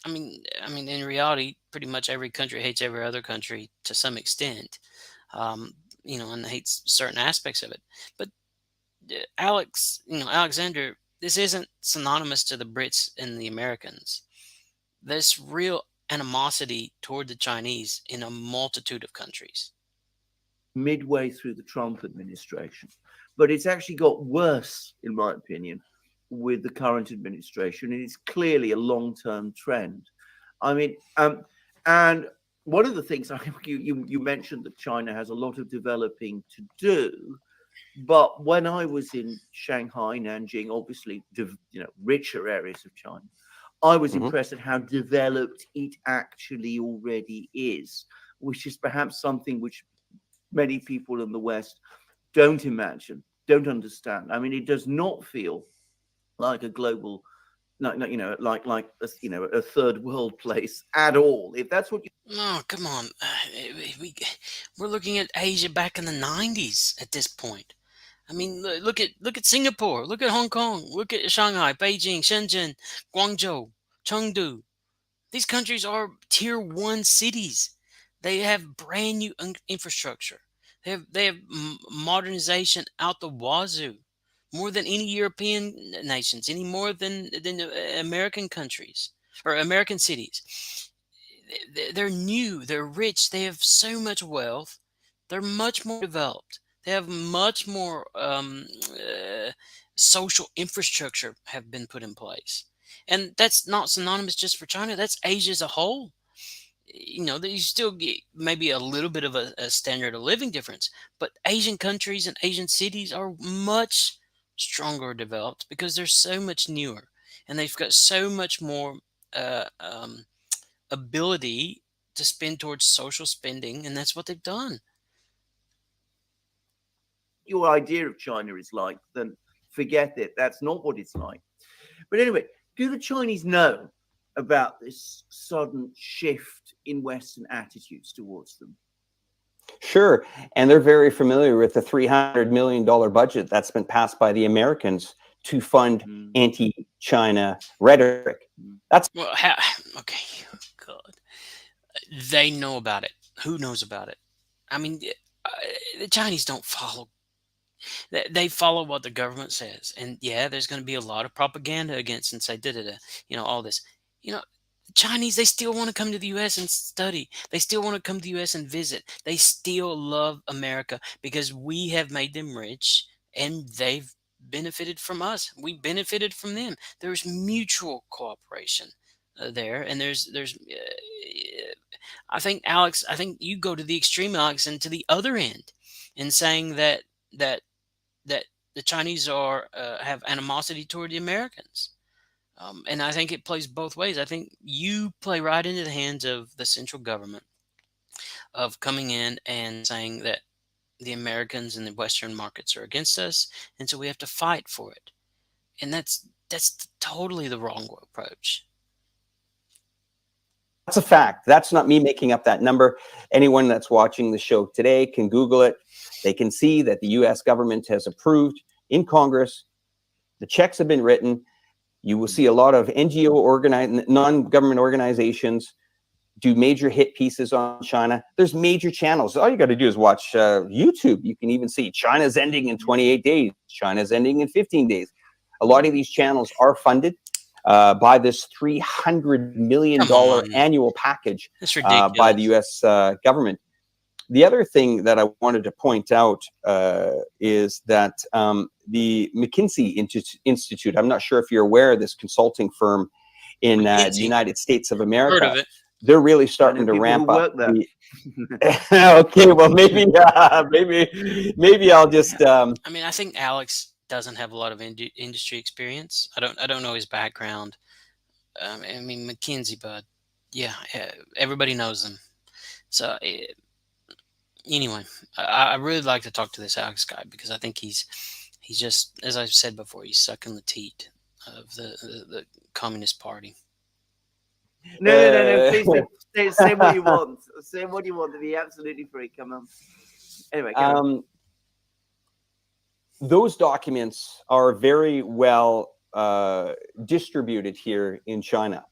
I mean, in reality, pretty much every country hates every other country to some extent, and hates certain aspects of it. But Alexander, this isn't synonymous to the Brits and the Americans. There's real animosity toward the Chinese in a multitude of countries. Midway through the Trump administration, but it's actually got worse, in my opinion, with the current administration, and it's clearly a long-term trend. I mean, and one of the things I think you mentioned that China has a lot of developing to do, but when I was in Shanghai, Nanjing, obviously, richer areas of China, I was impressed at how developed it actually already is, which is perhaps something which many people in the West don't imagine, don't understand. I mean, it does not feel like a global, like a third world place at all. If that's what you. No, come on. We're looking at Asia back in the 90s at this point. I mean, look at Singapore, look at Hong Kong, look at Shanghai, Beijing, Shenzhen, Guangzhou, Chengdu. These countries are tier 1 cities. They have brand new infrastructure. They have modernization out the wazoo, more than any European nations, any more than American countries or American cities. They're new, they're rich, they have so much wealth, they're much more developed. They have much more social infrastructure have been put in place. And that's not synonymous just for China, that's Asia as a whole. You still get maybe a little bit of a standard of living difference, but Asian countries and Asian cities are much stronger developed because they're so much newer and they've got so much more ability to spend towards social spending, and that's what they've done. Your idea of China is like, then forget it. That's not what it's like. But anyway, do the Chinese know about this sudden shift in Western attitudes towards them? Sure. And they're very familiar with the $300 million budget that's been passed by the Americans to fund anti-China rhetoric. That's okay. God, they know about it. Who knows about it? I mean, the Chinese don't follow. They follow what the government says, and yeah, there's going to be a lot of propaganda against and say all this. The Chinese, they still want to come to the U.S. and study. They still want to come to the U.S. and visit. They still love America because we have made them rich and they've benefited from us. We benefited from them. There's mutual cooperation there, and there's. I think, Alex, you go to the extreme, Alex, and to the other end, in saying that the Chinese are have animosity toward the Americans. And I think it plays both ways. I think you play right into the hands of the central government of coming in and saying that the Americans and the Western markets are against us, and so we have to fight for it. And that's totally the wrong approach. That's a fact. That's not me making up that number. Anyone that's watching the show today can Google it. They can see that the U.S. government has approved in Congress. The checks have been written. You will see a lot of NGO non-government organizations do major hit pieces on China. There's major channels. All you got to do is watch YouTube. You can even see China's ending in 28 days. China's ending in 15 days. A lot of these channels are funded by this $300 million annual package by the U.S. government. The other thing that I wanted to point out is that the McKinsey Institute, I'm not sure if you're aware of this consulting firm in the United States of America. Heard of it. They're really starting to ramp up. Okay, well, maybe I'll just. I mean, I think Alex doesn't have a lot of industry experience. I don't know his background. I mean, McKinsey, but yeah, everybody knows them. So anyway, I really like to talk to this Alex guy because I think he's just, as I've said before, he's sucking the teat of the Communist Party. No. Please say what you want. Say what you want to be absolutely free. Come on. Anyway, go on. Those documents are very well distributed here in China,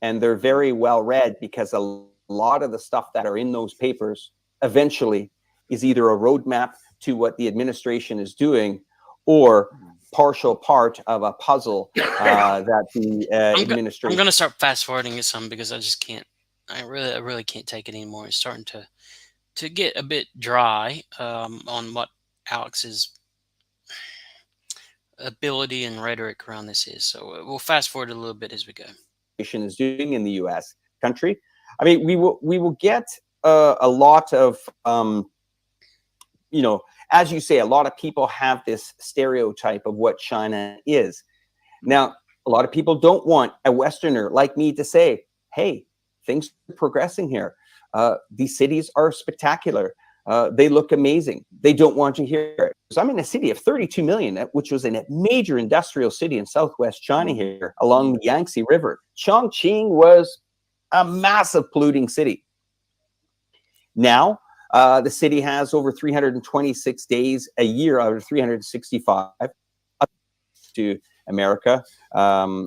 and they're very well read because a lot of the stuff that are in those papers eventually is either a roadmap to what the administration is doing or partial part of a puzzle that the administration. I'm going to start fast forwarding some because I just can't. I really can't take it anymore. It's starting to get a bit dry on what Alex's ability and rhetoric around this is. So we'll fast forward a little bit as we go. Is doing in the U.S. country. I mean, we will get a lot of as you say, a lot of people have this stereotype of what China is. Now, a lot of people don't want a Westerner like me to say, hey, things are progressing here. These cities are spectacular. They look amazing. They don't want to hear it. So I'm in a city of 32 million, which was a major industrial city in southwest China here along the Yangtze River. Chongqing was a massive polluting city. Now, the city has over 326 days a year out of 365 to America.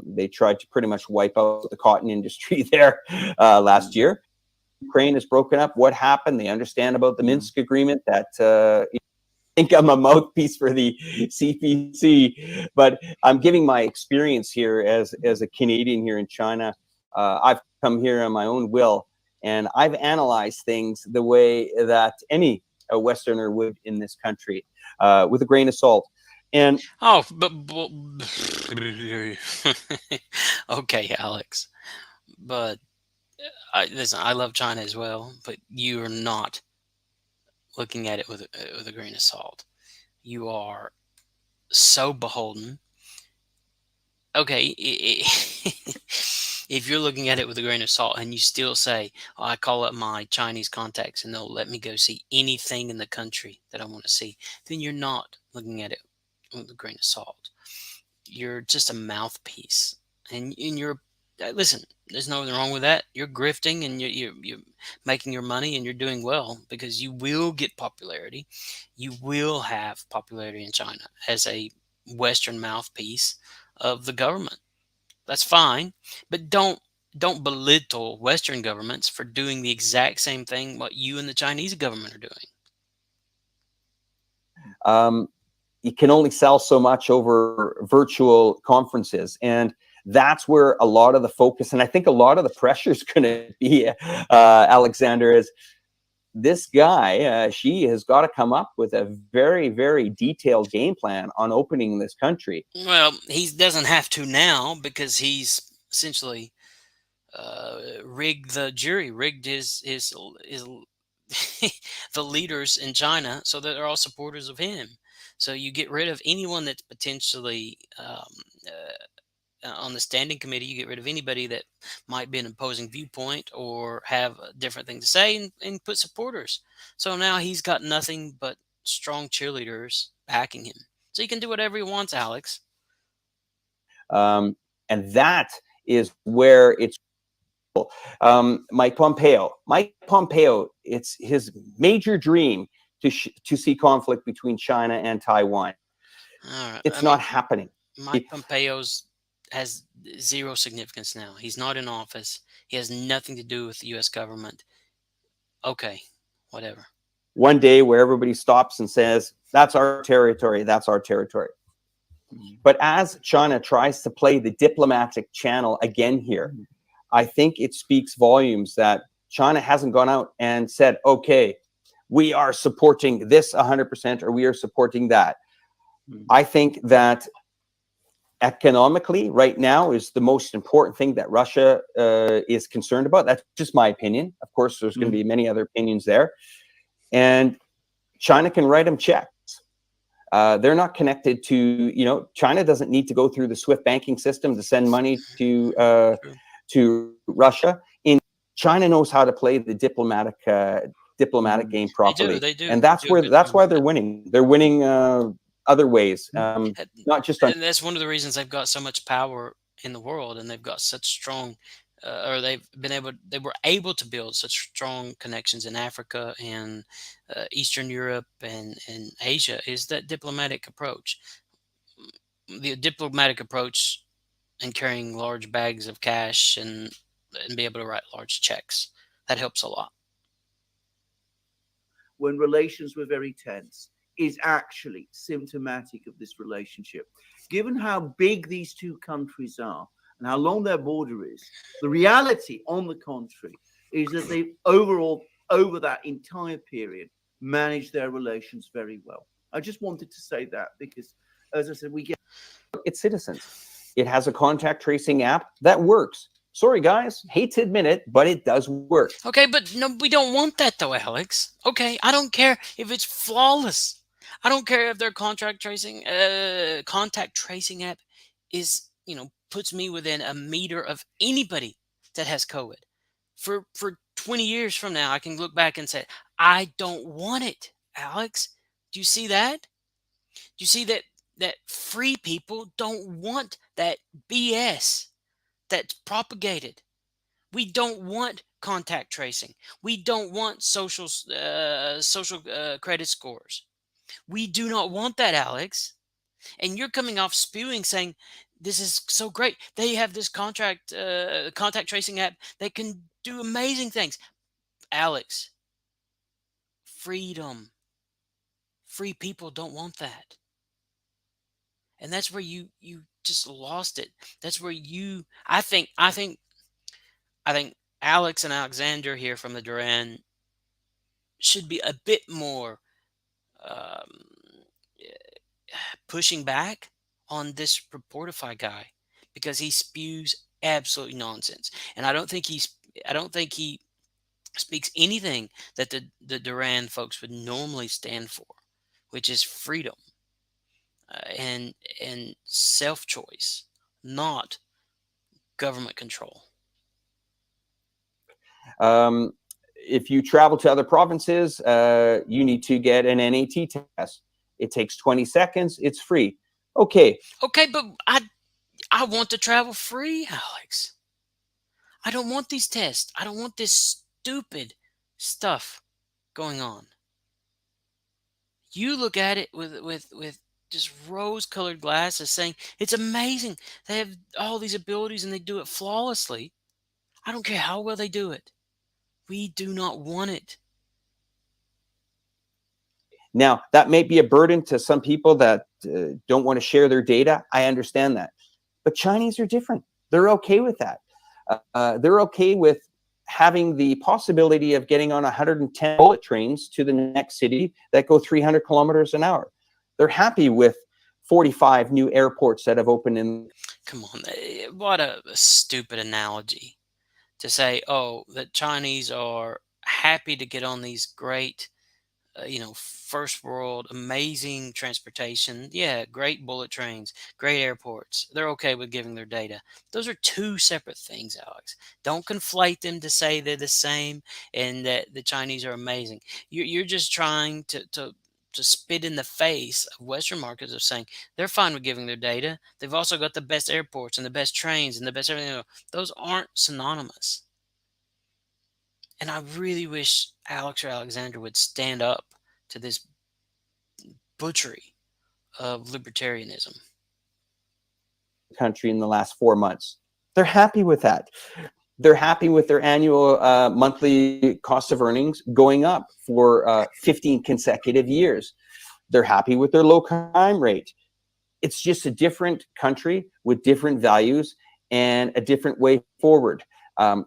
They tried to pretty much wipe out the cotton industry there last year. Ukraine is broken up. What happened? They understand about the Minsk agreement that I think I'm a mouthpiece for the CPC, but I'm giving my experience here as a Canadian here in China. I've come here on my own will. And I've analyzed things the way that any Westerner would in this country, with a grain of salt. And but okay, Alex. But listen, I love China as well, but you are not looking at it with a grain of salt. You are so beholden. Okay. If you're looking at it with a grain of salt and you still say, oh, I call up my Chinese contacts and they'll let me go see anything in the country that I want to see, then you're not looking at it with a grain of salt. You're just a mouthpiece. And you're, listen, there's nothing wrong with that. You're grifting and you're making your money and you're doing well because you will get popularity. You will have popularity in China as a Western mouthpiece of the government. That's fine, but don't belittle Western governments for doing the exact same thing what you and the Chinese government are doing. You can only sell so much over virtual conferences, and that's where a lot of the focus, and I think a lot of the pressure is going to be, Alexander, is this guy, Xi has got to come up with a very, very detailed game plan on opening this country. Well, he doesn't have to now because he's essentially rigged the jury, rigged his the leaders in China so that they're all supporters of him. So you get rid of anyone that's potentially on the standing committee. You get rid of anybody that might be an opposing viewpoint or have a different thing to say, and put supporters. So now he's got nothing but strong cheerleaders backing him. So he can do whatever he wants, Alex. And that is where it's Mike Pompeo. It's his major dream to see conflict between China and Taiwan. It's not happening. Mike Pompeo's has zero significance now. He's not in office. He has nothing to do with the U.S. government. Okay, whatever. One day where everybody stops and says, that's our territory, that's our territory. But as China tries to play the diplomatic channel again here, I think it speaks volumes that China hasn't gone out and said, okay, we are supporting this 100% or we are supporting that. I think that economically right now is the most important thing that Russia is concerned about. That's just my opinion. Of course, there's going to be many other opinions there. And China can write them checks. They're not connected to, China doesn't need to go through the SWIFT banking system to send money to Russia. China knows how to play the diplomatic game properly. They do. And that's why they're winning. They're winning other ways, not just on. And that's one of the reasons they've got so much power in the world, and they've got such strong, or they were able to build such strong connections in Africa and Eastern Europe and Asia, is that diplomatic approach. The diplomatic approach and carrying large bags of cash and be able to write large checks. That helps a lot. When relations were very tense, is actually symptomatic of this relationship. Given how big these two countries are and how long their border is, the reality, on the contrary, is that they've overall, over that entire period, managed their relations very well. I just wanted to say that because, as I said, we get its citizens. It has a contact tracing app that works. Sorry, guys, hate to admit it, but it does work. Okay, but no, we don't want that though, Alex. Okay, I don't care if it's flawless. I don't care if their contact tracing app is, puts me within a meter of anybody that has COVID. For 20 years from now, I can look back and say, I don't want it, Alex. Do you see that? Do you see that free people don't want that BS that's propagated? We don't want contact tracing. We don't want social credit scores. We do not want that, Alex. And you're coming off spewing saying this is so great. They have this contact tracing app that can do amazing things. Alex, freedom. Free people don't want that. And that's where you just lost it. That's where I think Alex and Alexander here from the Duran should be a bit more pushing back on this Reporterfy guy, because he spews absolute nonsense, and I don't think he speaks anything that the Duran folks would normally stand for, which is freedom and self-choice, not government control. If you travel to other provinces, you need to get an NAT test. It takes 20 seconds. It's free. Okay, but I want to travel free, Alex. I don't want these tests. I don't want this stupid stuff going on. You look at it with just rose-colored glasses, saying it's amazing. They have all these abilities and they do it flawlessly. I don't care how well they do it. We do not want it. Now, that may be a burden to some people that don't want to share their data. I understand that. But Chinese are different. They're okay with that. They're okay with having the possibility of getting on 110 bullet trains to the next city that go 300 kilometers an hour. They're happy with 45 new airports that have opened in. Come on, what a stupid analogy to say, oh, the Chinese are happy to get on these great first world, amazing transportation. Yeah, great bullet trains, great airports. They're okay with giving their data. Those are two separate things, Alex. Don't conflate them to say they're the same and that the Chinese are amazing. You're just trying to spit in the face of Western markets of saying they're fine with giving their data. They've also got the best airports and the best trains and the best everything. Those aren't synonymous. And I really wish Alex or Alexander would stand up to this butchery of libertarianism. Country in the last 4 months. They're happy with that. They're happy with their annual monthly cost of earnings going up for 15 consecutive years. They're happy with their low crime rate. It's just a different country with different values and a different way forward.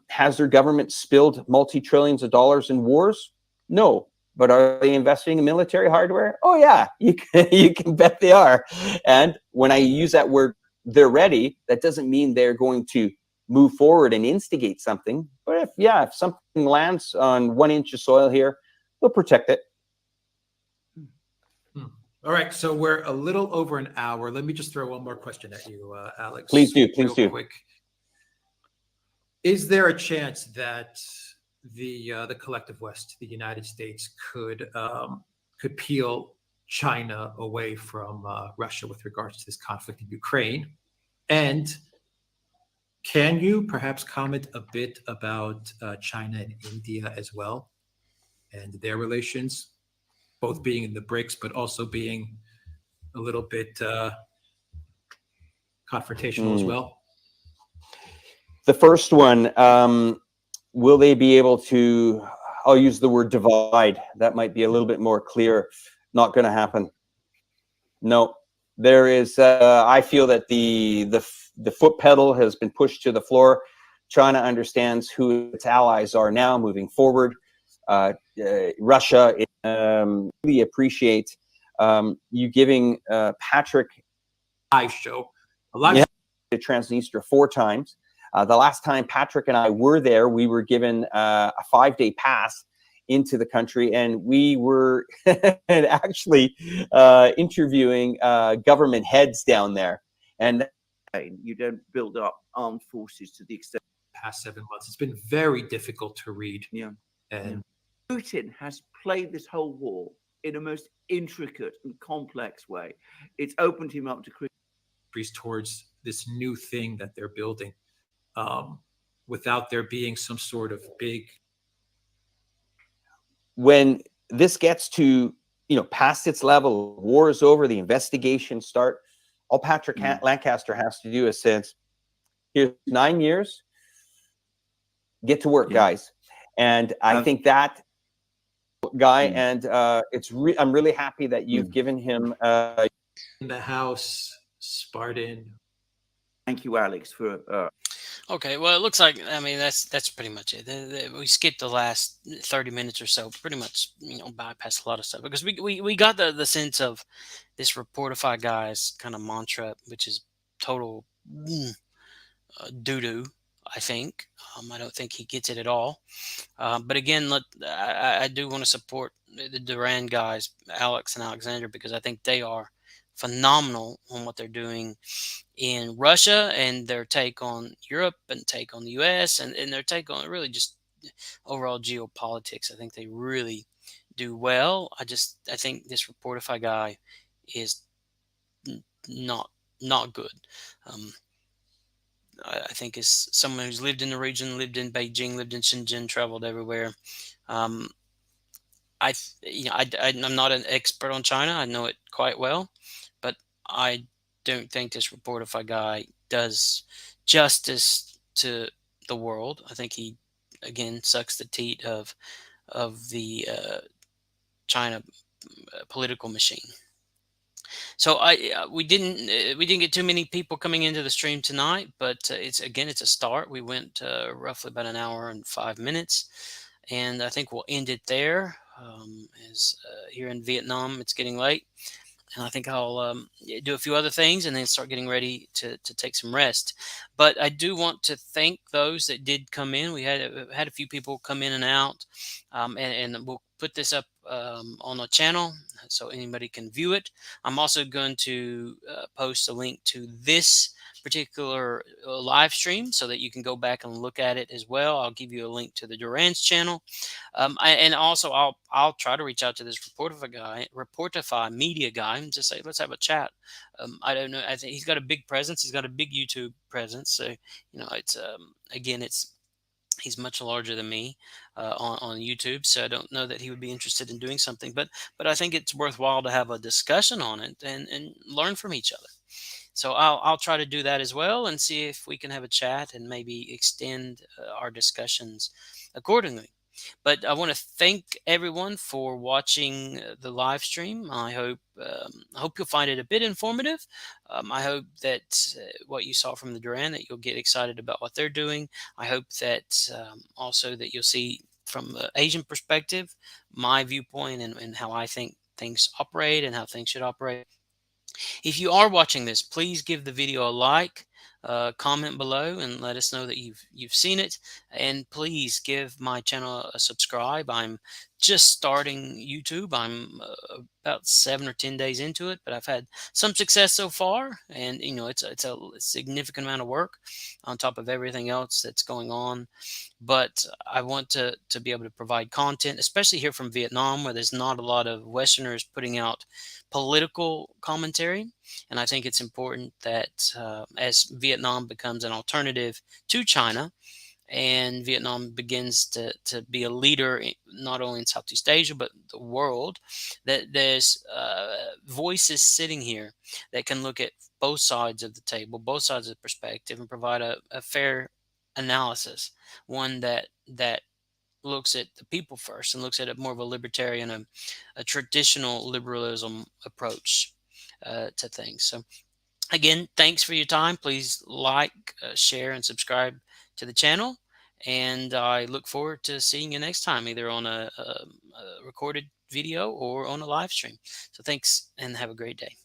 Has their government spilled multi-trillions of dollars in wars? No. But are they investing in military hardware? Oh yeah, you can bet they are. And when I use that word, they're ready, that doesn't mean they're going to move forward and instigate something. But if something lands on 1 inch of soil here, they'll protect it. All right, so we're a little over an hour. Let me just throw one more question at you, Alex. Please do. Quick. Is there a chance that the collective West, the United States, could peel China away from Russia with regards to this conflict in Ukraine? And can you perhaps comment a bit about China and India as well and their relations, both being in the BRICS, but also being a little bit confrontational as well? The first one, will they be able to, I'll use the word divide. That might be a little bit more clear. Not going to happen. No, there is, I feel that the foot pedal has been pushed to the floor. China understands who its allies are now moving forward. Russia really appreciate you giving Patrick live show to Transnistria 4 times. The last time Patrick and I were there, we were given a 5-day pass into the country, and we were actually interviewing government heads down there. And you don't build up armed forces to the extent. Past 7 months, it's been very difficult to read. Yeah. And Putin has played this whole war in a most intricate and complex way. It's opened him up to towards this new thing that they're building, without there being some sort of big. When this gets to, past its level, war is over, the investigations start, all Patrick Lancaster has to do is says, here's 9 years, get to work, guys. And I think that guy, and I'm really happy that you've given him in the house, Spartan. Thank you, Alex, for Okay, well, it looks like, that's pretty much it. We skipped the last 30 minutes or so, pretty much, bypassed a lot of stuff, because we got the sense of this Reporterfy guy's kind of mantra, which is total doo-doo, I think. I don't think he gets it at all. But again, I do want to support the Duran guys, Alex and Alexander, because I think they are phenomenal on what they're doing in Russia and their take on Europe and take on the US and their take on really just overall geopolitics. I think they really do well. I think this Reporterfy guy is not good. I think is someone who's lived in the region, lived in Beijing, lived in Shenzhen, traveled everywhere. I'm not an expert on China. I know it quite well, but I don't think this Reporterfy guy does justice to the world. I think he, again, sucks the teat of the China political machine. So we didn't get too many people coming into the stream tonight, but it's a start. We went roughly about an hour and 5 minutes, and I think we'll end it there. As here in Vietnam, it's getting late, and I think I'll do a few other things and then start getting ready to take some rest. But I do want to thank those that did come in. We had a few people come in and out, and we'll put this up on the channel so anybody can view it. I'm also going to post a link to this particular live stream so that you can go back and look at it as well. I'll give you a link to the Duran's channel, and also I'll try to reach out to this Reporterfy media guy, and just say let's have a chat. I don't know. I think he's got a big presence. He's got a big YouTube presence. So it's again, he's much larger than me on YouTube, so I don't know that he would be interested in doing something. But I think it's worthwhile to have a discussion on it and learn from each other. So I'll try to do that as well and see if we can have a chat and maybe extend our discussions accordingly. But I want to thank everyone for watching the live stream. I hope you'll find it a bit informative. I hope that what you saw from the Duran, that you'll get excited about what they're doing. I hope that also that you'll see from the Asian perspective my viewpoint and how I think things operate and how things should operate. If you are watching this, please give the video a like, comment below, and let us know that you've seen it. And please give my channel a subscribe. I'm just starting YouTube. I'm about 7 or 10 days into it, but I've had some success so far. And it's a significant amount of work on top of everything else that's going on. But I want to be able to provide content, especially here from Vietnam, where there's not a lot of Westerners putting out political commentary. And I think it's important that as Vietnam becomes an alternative to China, and Vietnam begins to be a leader not only in Southeast Asia but the world, that there's voices sitting here that can look at both sides of the table, both sides of the perspective, and provide a fair analysis, one that looks at the people first and looks at it more of a libertarian, a traditional liberalism approach to things. So again, thanks for your time. Please like, share, and subscribe to the channel. And I look forward to seeing you next time, either on a recorded video or on a live stream. So thanks and have a great day.